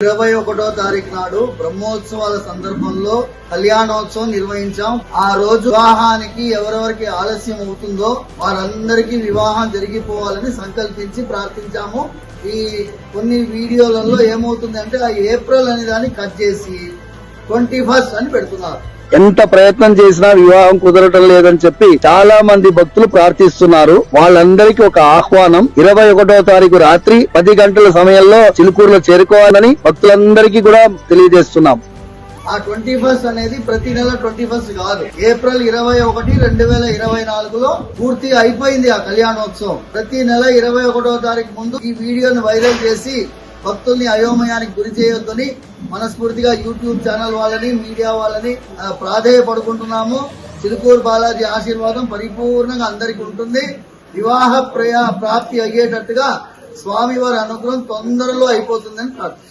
21వ తారీఖు నాడు బ్రహ్మోత్సవాల సందర్భంలో కళ్యాణోత్సవం నిర్వహించాం. ఆ రోజు వివాహానికి ఎవరెవరికి ఆలస్యం అవుతుందో వారందరికీ వివాహం జరిగిపోవాలని సంకల్పించి ప్రార్థించాము. ఈ కొన్ని వీడియోలలో ఏమవుతుందంటే ఆ ఏప్రిల్ అనే దాన్ని కట్ చేసి 21st అని పెడుతున్నారు. ఎంత ప్రయత్నం చేసినా వివాహం కుదరటం లేదని చెప్పి చాలా మంది భక్తులు ప్రార్థిస్తున్నారు. వాళ్ళందరికీ ఒక ఆహ్వానం, 21వ తారీఖు రాత్రి 10 గంటల సమయంలో చిలుకూరులో చేరుకోవాలని భక్తులందరికీ కూడా తెలియజేస్తున్నాం. ఆ 21st అనేది ప్రతి నెల 21st కాదు, ఏప్రిల్ 21, 2024లో పూర్తి అయిపోయింది ఆ కళ్యాణోత్సవం. ప్రతి నెల 21వ తారీఖు ముందు ఈ వీడియోని వైరల్ చేసి భక్తుల్ని అయోమయానికి గురి చేయొద్దని మనస్ఫూర్తిగా యూట్యూబ్ ఛానల్ వాళ్ళని, మీడియా వాళ్ళని ప్రాధేయపడుకుంటున్నాము. చిలుకూరు బాలాజీ ఆశీర్వాదం పరిపూర్ణంగా అందరికి ఉంటుంది. వివాహ ప్రాప్తి అయ్యేటట్టుగా స్వామివారి అనుగ్రహం తొందరలో అయిపోతుందని ప్రార్థిస్తున్నాం.